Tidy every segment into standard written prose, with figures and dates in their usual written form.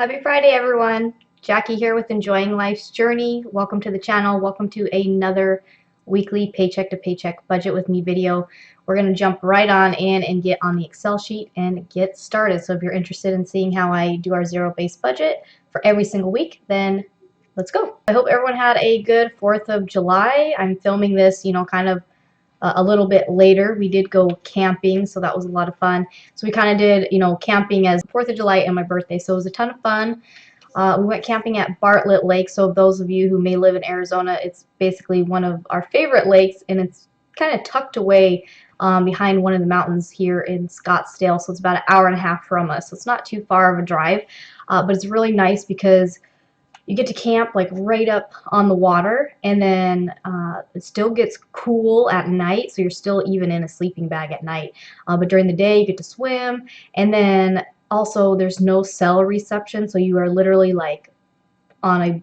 Happy Friday, everyone. Jackie here with Enjoying Life's Journey. Welcome to the channel. Welcome to another weekly paycheck to paycheck budget with me video. We're going to jump right on in and get on the Excel sheet and get started. So if you're interested in seeing how I do our zero-based budget for every single week, then let's go. I hope everyone had a good 4th of July. I'm filming this, kind of a little bit later. We did go camping, so that was a lot of fun. So we kind of did, camping as 4th of July and my birthday, so it was a ton of fun. We went camping at Bartlett Lake, so those of you who may live in Arizona, it's basically one of our favorite lakes, and it's kind of tucked away behind one of the mountains here in Scottsdale, so it's about an hour and a half from us, so it's not too far of a drive, but it's really nice because you get to camp like right up on the water, and then it still gets cool at night, so you're still even in a sleeping bag at night. But during the day you get to swim, and then also there's no cell reception, so you are literally like on a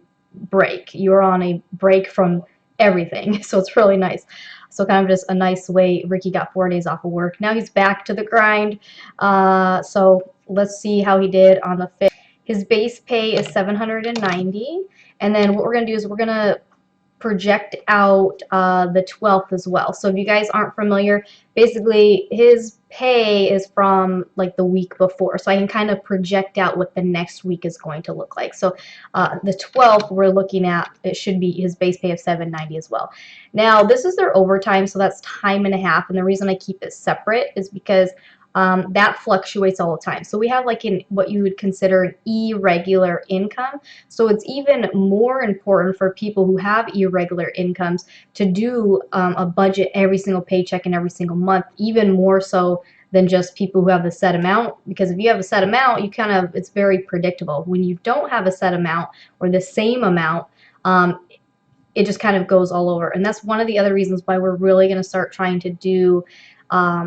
break. You're on a break from everything, so it's really nice. So kind of just a nice way. Ricky got 4 days off of work. Now he's back to the grind. So let's see how he did on the 5th. His base pay is $790, and then what we're going to do is we're going to project out the 12th as well. So if you guys aren't familiar, basically his pay is from like the week before, so I can kind of project out what the next week is going to look like. So the 12th we're looking at, it should be his base pay of $790 as well. Now this is their overtime, so that's time and a half, and the reason I keep it separate is because that fluctuates all the time. So we have like what you would consider an irregular income. So it's even more important for people who have irregular incomes to do a budget every single paycheck and every single month, even more so than just people who have the set amount, because if you have a set amount, it's very predictable. When you don't have a set amount or the same amount, it just kind of goes all over. And that's one of the other reasons why we're really going to start trying to do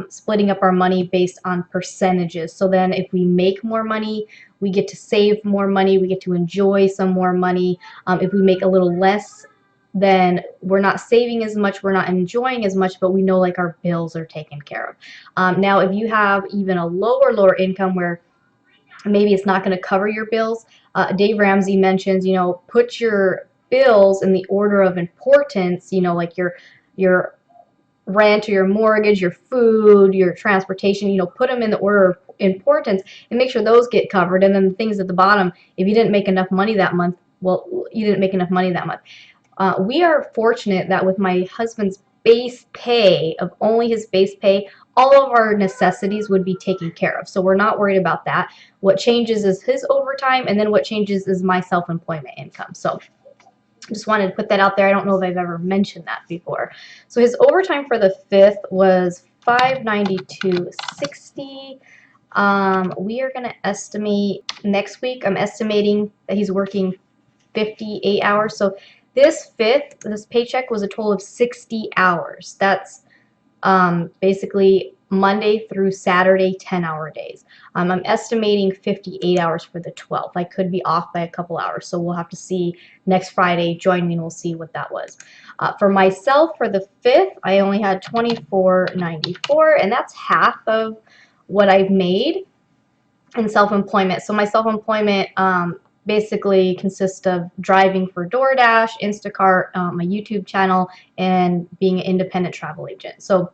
splitting up our money based on percentages. So then if we make more money, we get to save more money, we get to enjoy some more money. If we make a little less, then we're not saving as much, we're not enjoying as much, but we know like our bills are taken care of. Now if you have even a lower income where maybe it's not going to cover your bills, Dave Ramsey mentions, put your bills in the order of importance, like your rent or your mortgage, your food, your transportation, put them in the order of importance and make sure those get covered. And then the things at the bottom, if you didn't make enough money that month, well, you didn't make enough money that month. We are fortunate that with my husband's base pay, of only his base pay, all of our necessities would be taken care of. So we're not worried about that. What changes is his overtime, and then what changes is my self-employment income. So just wanted to put that out there. I don't know if I've ever mentioned that before. So his overtime for the 5th was $592.60. We are going to estimate next week. I'm estimating that he's working 58 hours. So this paycheck was a total of 60 hours. That's basically Monday through Saturday, 10-hour days. I'm estimating 58 hours for the 12th. I could be off by a couple hours, so we'll have to see next Friday. Join me and we'll see what that was. For myself, for the 5th, I only had $24.94, and that's half of what I've made in self-employment. So my self-employment basically consists of driving for DoorDash, Instacart, my YouTube channel, and being an independent travel agent. So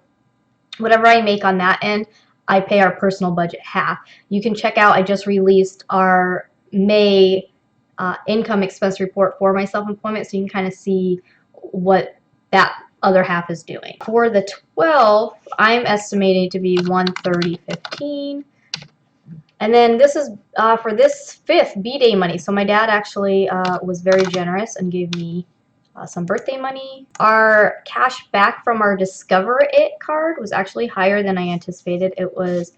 whatever I make on that end, I pay our personal budget half. You can check out, I just released our May income expense report for my self-employment, so you can kind of see what that other half is doing. For the 12th, I'm estimating to be $130.15. And then this is for this 5th B-Day money. So my dad actually was very generous and gave me some birthday money. Our cash back from our Discover It card was actually higher than I anticipated. It was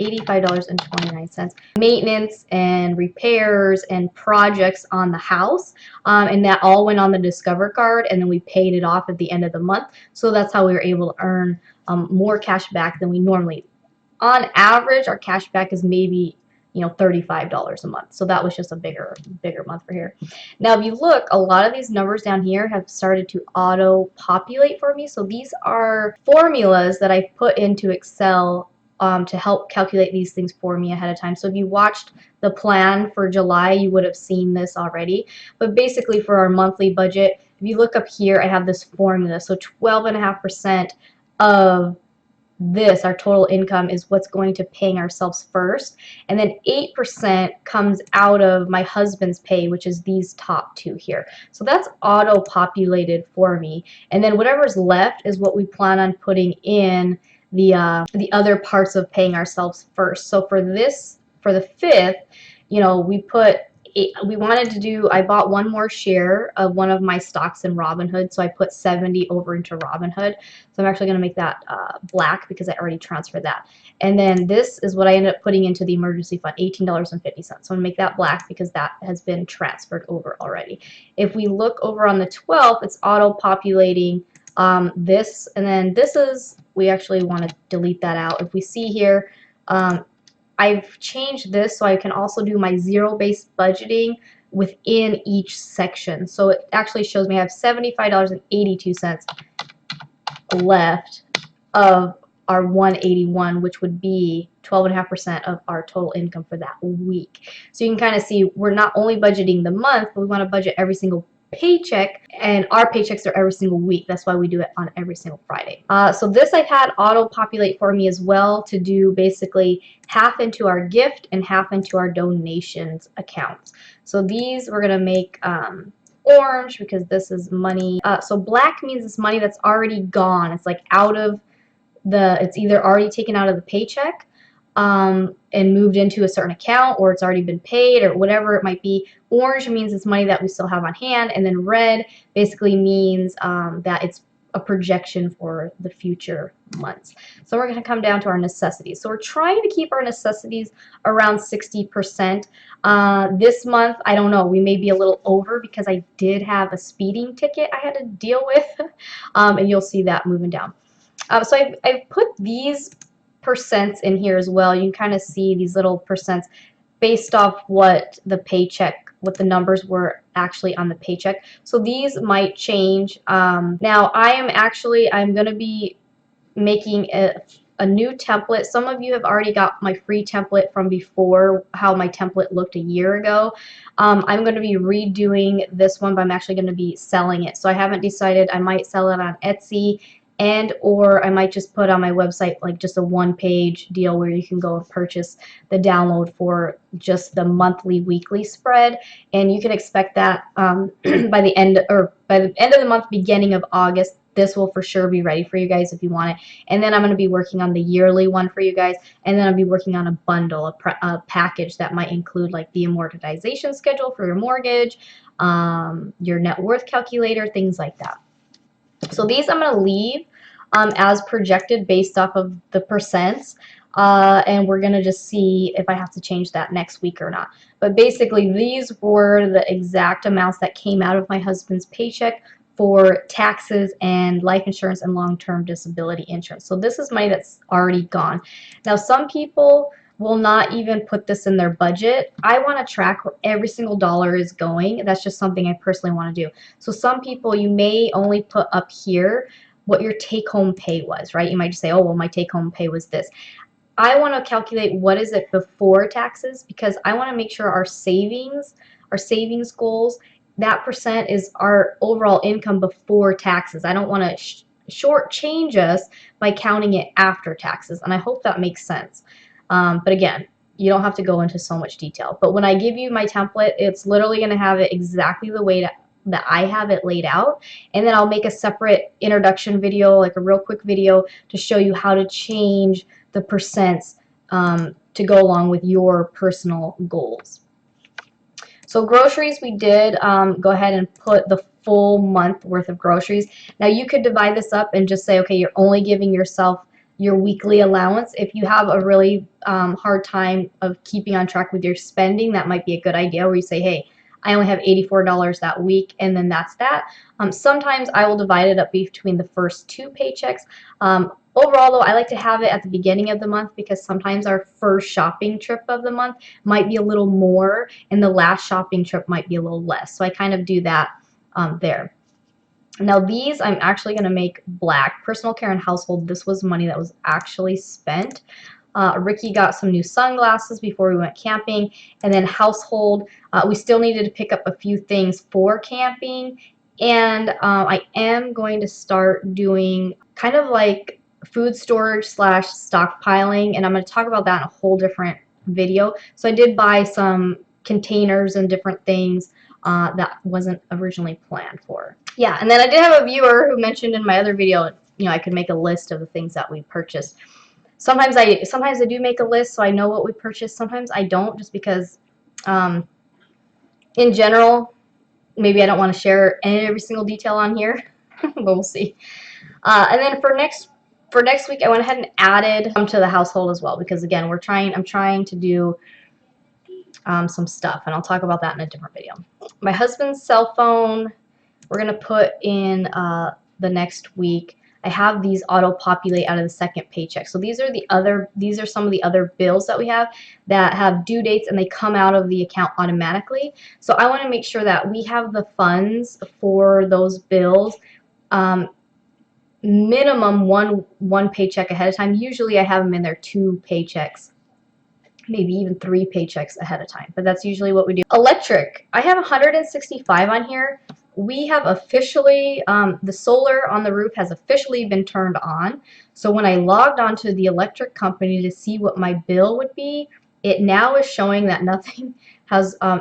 $85.29. Maintenance and repairs and projects on the house, and that all went on the Discover card, and then we paid it off at the end of the month. So that's how we were able to earn more cash back than we normally. On average, our cash back is maybe $35 a month. So that was just a bigger month for here. Now, if you look, a lot of these numbers down here have started to auto-populate for me. So these are formulas that I put into Excel to help calculate these things for me ahead of time. So if you watched the plan for July, you would have seen this already. But basically for our monthly budget, if you look up here, I have this formula. So 12.5% of this, our total income, is what's going to paying ourselves first. And then 8% comes out of my husband's pay, which is these top two here. So that's auto-populated for me. And then whatever's left is what we plan on putting in the other parts of paying ourselves first. So for this, for the 5th, you know, we wanted to do, I bought one more share of one of my stocks in Robinhood, so I put 70 over into Robinhood. So I'm actually going to make that black because I already transferred that. And then this is what I ended up putting into the emergency fund, $18.50. So I'm going to make that black because that has been transferred over already. If we look over on the 12th, it's auto-populating this, and then this is, we actually want to delete that out. If we see here, I've changed this so I can also do my zero-based budgeting within each section. So it actually shows me I have $75.82 left of our 181, which would be 12.5% of our total income for that week. So you can kind of see we're not only budgeting the month, but we want to budget every single paycheck, and our paychecks are every single week. That's why we do it on every single Friday. So this I've had auto-populate for me as well to do basically half into our gift and half into our donations accounts. So these we're going to make orange because this is money. So black means it's money that's already gone. It's like out of it's either already taken out of the paycheck and moved into a certain account, or it's already been paid, or whatever it might be. Orange means it's money that we still have on hand, and then red basically means that it's a projection for the future months. So we're going to come down to our necessities. So we're trying to keep our necessities around 60%. This month, I don't know, we may be a little over because I did have a speeding ticket I had to deal with, and you'll see that moving down. So I've put these percents in here as well. You can kind of see these little percents based off what the paycheck, what the numbers were actually on the paycheck. So these might change. Now I'm going to be making a new template. Some of you have already got my free template from before, how my template looked a year ago. I'm going to be redoing this one, but I'm actually going to be selling it. So I haven't decided. I might sell it on Etsy, and or I might just put on my website like just a one-page deal where you can go and purchase the download for just the monthly weekly spread, and you can expect that by the end of the month, beginning of August. This will for sure be ready for you guys if you want it. And then I'm going to be working on the yearly one for you guys, and then I'll be working on a bundle, a package that might include like the amortization schedule for your mortgage, your net worth calculator, things like that. So these I'm going to leave as projected based off of the percents, and we're going to just see if I have to change that next week or not. But basically these were the exact amounts that came out of my husband's paycheck for taxes and life insurance and long-term disability insurance. So this is money that's already gone. Now some people will not even put this in their budget. I want to track where every single dollar is going. That's just something I personally want to do. So some people, you may only put up here what your take-home pay was, right? You might just say, oh, well, my take-home pay was this. I want to calculate what is it before taxes, because I want to make sure our savings goals, that percent is our overall income before taxes. I don't want to shortchange us by counting it after taxes, and I hope that makes sense. But again, you don't have to go into so much detail. But when I give you my template, it's literally going to have it exactly the way that I have it laid out. And then I'll make a separate introduction video, like a real quick video, to show you how to change the percents to go along with your personal goals. So groceries, we did go ahead and put the full month worth of groceries. Now you could divide this up and just say, okay, you're only giving yourself your weekly allowance. If you have a really hard time of keeping on track with your spending, that might be a good idea, where you say, hey, I only have $84 that week, and then that's that. Sometimes I will divide it up between the first two paychecks. Overall, though, I like to have it at the beginning of the month, because sometimes our first shopping trip of the month might be a little more, and the last shopping trip might be a little less. So I kind of do that there. Now these I'm actually going to make black. Personal care and household, this was money that was actually spent. Ricky got some new sunglasses before we went camping. And then household, we still needed to pick up a few things for camping. And I am going to start doing kind of like food storage slash stockpiling. And I'm going to talk about that in a whole different video. So I did buy some containers and different things that wasn't originally planned for. Yeah, and then I did have a viewer who mentioned in my other video, I could make a list of the things that we purchased. Sometimes I do make a list so I know what we purchased. Sometimes I don't, just because in general, maybe I don't want to share every single detail on here, but we'll see. And then for next week, I went ahead and added some to the household as well, because again, I'm trying to do some stuff, and I'll talk about that in a different video. My husband's cell phone, we're gonna put in the next week. I have these auto-populate out of the second paycheck. So these are some of the other bills that we have that have due dates, and they come out of the account automatically. So I want to make sure that we have the funds for those bills minimum one paycheck ahead of time. Usually I have them in there 2 paychecks, maybe even 3 paychecks ahead of time, but that's usually what we do. Electric, I have 165 on here. We have officially, the solar on the roof has officially been turned on. So when I logged onto the electric company to see what my bill would be, it now is showing that nothing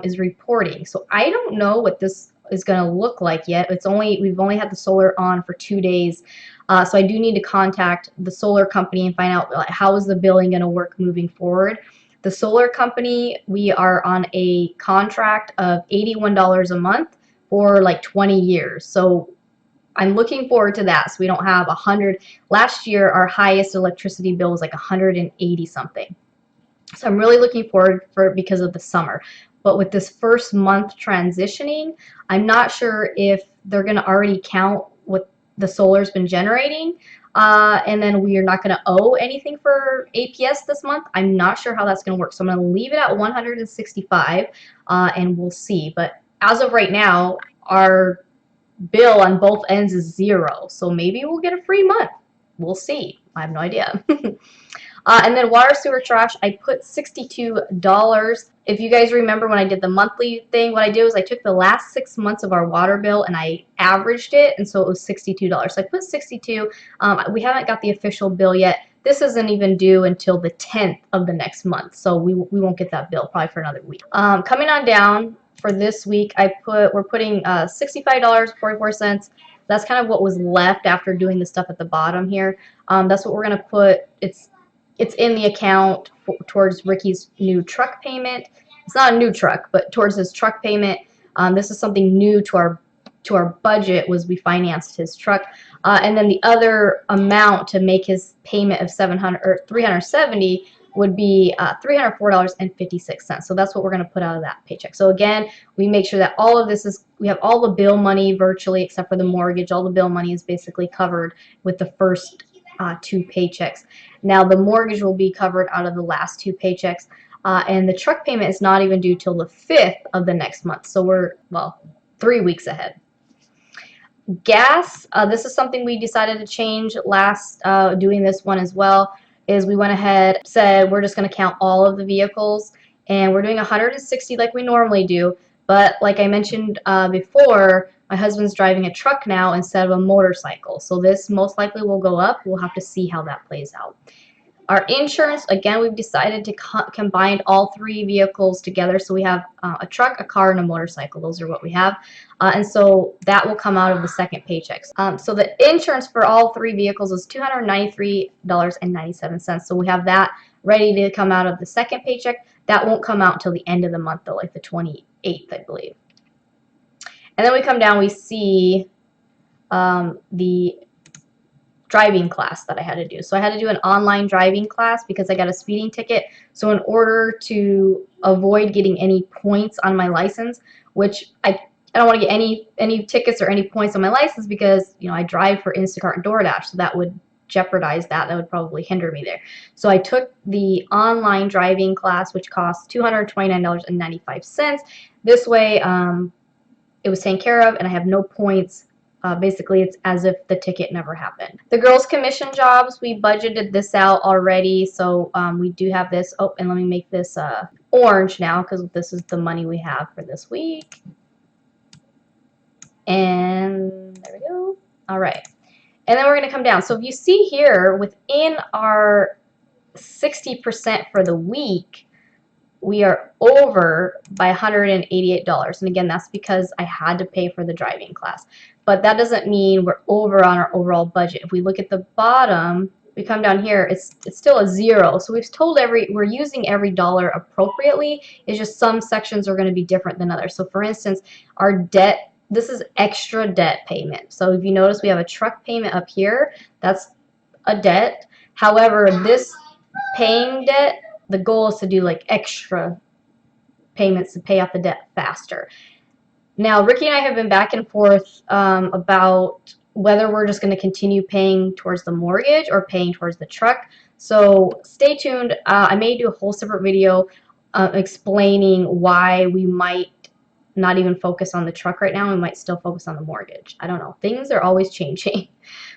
is reporting. So I don't know what this is going to look like yet. We've only had the solar on for 2 days. So I do need to contact the solar company and find out how is the billing going to work moving forward. The solar company, we are on a contract of $81 a month for like 20 years. So I'm looking forward to that. So we don't have 100. Last year, our highest electricity bill was like 180 something. So I'm really looking forward because of the summer. But with this first month transitioning, I'm not sure if they're going to already count what the solar's been generating. And then we are not going to owe anything for APS this month. I'm not sure how that's going to work. So I'm going to leave it at 165 and we'll see. But as of right now, our bill on both ends is 0. So maybe we'll get a free month. We'll see. I have no idea. And then water, sewer, trash, I put $62. If you guys remember when I did the monthly thing, what I did was I took the last 6 months of our water bill and I averaged it, and so it was $62. So I put 62. We haven't got the official bill yet. This isn't even due until the 10th of the next month, so we won't get that bill probably for another week. Coming on down for this week, we're putting $65.44. That's kind of what was left after doing the stuff at the bottom here. That's what we're gonna put. It's in the account towards Ricky's new truck payment. It's not a new truck, but towards his truck payment. This is something new to our budget, was we financed his truck. And then the other amount to make his payment of $370 would be $304.56. So that's what we're going to put out of that paycheck. So again, we make sure that all of this we have all the bill money virtually, except for the mortgage. All the bill money is basically covered with the first 2 paychecks. Now the mortgage will be covered out of the last 2 paychecks, and the truck payment is not even due till the 5th of the next month. So we're 3 weeks ahead. Gas, this is something we decided to change last doing this one as well. Is we went ahead, said we're just going to count all of the vehicles, and we're doing 160 like we normally do. But like I mentioned before, my husband's driving a truck now instead of a motorcycle. So this most likely will go up. We'll have to see how that plays out. Our insurance, again, we've decided to combine all 3 vehicles together. So we have a truck, a car, and a motorcycle. Those are what we have. And so that will come out of the second paychecks. So the insurance for all 3 vehicles is $293.97. So we have that ready to come out of the second paycheck. That won't come out until the end of the month, though, like the 28th, I believe. And then we come down, we see the driving class that I had to do. So I had to do an online driving class because I got a speeding ticket. So in order to avoid getting any points on my license, which I don't want to get any tickets or any points on my license because I drive for Instacart and DoorDash, so that would jeopardize that. That would probably hinder me there. So I took the online driving class, which cost $229.95. This way, it was taken care of, and I have no points Basically, it's as if the ticket never happened. The girls' commission jobs, we budgeted this out already, so we do have this. Oh, and let me make this orange now because this is the money we have for this week. And there we go. All right. And then we're going to come down. So if you see here, within our 60% for the week, we are over by $188. And again, that's because I had to pay for the driving class. But that doesn't mean we're over on our overall budget. If we look at the bottom, we come down here, it's still a zero. So we've told we're using every dollar appropriately. It's just some sections are going to be different than others. So for instance, our debt, this is extra debt payment. So if you notice, we have a truck payment up here. That's a debt. However, this paying debt, the goal is to do like extra payments to pay off the debt faster. Now, Ricky and I have been back and forth about whether we're just going to continue paying towards the mortgage or paying towards the truck. So stay tuned. I may do a whole separate video explaining why we might not even focus on the truck right now. We might still focus on the mortgage. I don't know. Things are always changing.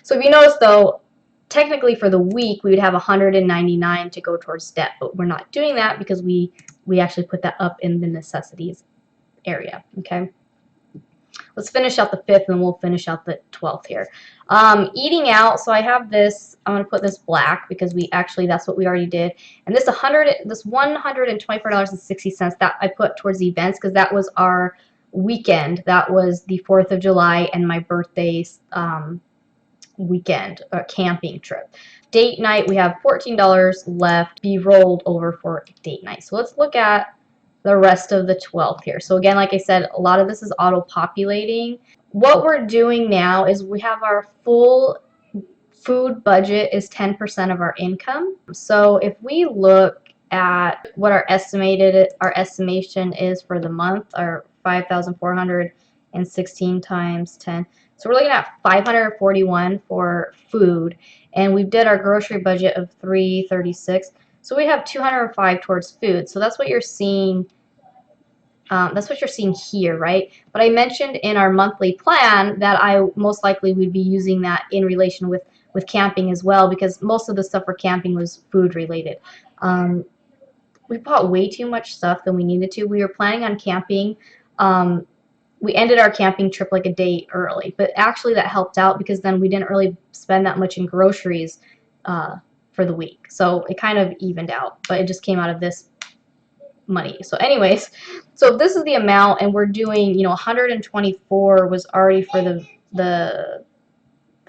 So if you notice, though, technically for the week we would have 199 to go towards debt, but we're not doing that because we actually put that up in the necessities area. Okay, let's finish out the 5th and we'll finish out the 12th here. Eating out, so I have this, I'm going to put this black because that's what we already did, and this $124.60 that I put towards the events because that was our weekend. That was the 4th of July and my birthday's weekend camping trip. Date night, we have $14 left, be rolled over for date night. So let's look at the rest of the 12th here. So again, like I said, a lot of this is auto-populating. What we're doing now is we have our full food budget is 10% of our income. So if we look at what our estimation is for the month, our 5,416 times 10. So we're looking at 541 for food, and we did our grocery budget of 336. So we have 205 towards food. So that's what you're seeing. That's what you're seeing here, right? But I mentioned in our monthly plan that I most likely would be using that in relation with camping as well, because most of the stuff for camping was food related. We bought way too much stuff than we needed to. We were planning on camping. We ended our camping trip like a day early, but actually that helped out because then we didn't really spend that much in groceries for the week. So it kind of evened out, but it just came out of this money. So anyways, so this is the amount, and we're doing, 124 was already for the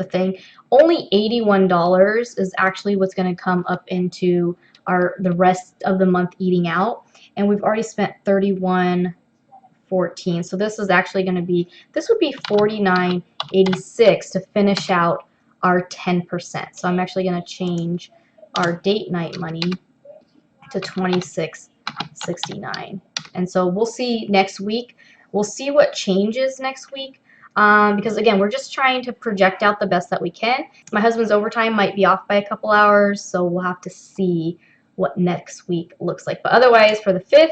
thing. Only $81 is actually what's going to come up into the rest of the month eating out, and we've already spent $31.14. So this is actually going to be, this would be $49.86 to finish out our 10%. So I'm actually going to change our date night money to $26.69. And so we'll see next week. We'll see what changes next week. Because again, we're just trying to project out the best that we can. My husband's overtime might be off by a couple hours, so we'll have to see what next week looks like. But otherwise, for the 5th,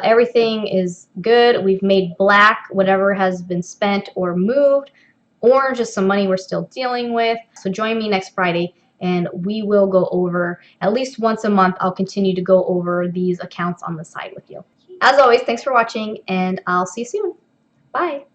everything is good. We've made black whatever has been spent or moved. Orange is some money we're still dealing with. So join me next Friday, and we will go over, at least once a month, I'll continue to go over these accounts on the side with you. As always, thanks for watching, and I'll see you soon. Bye.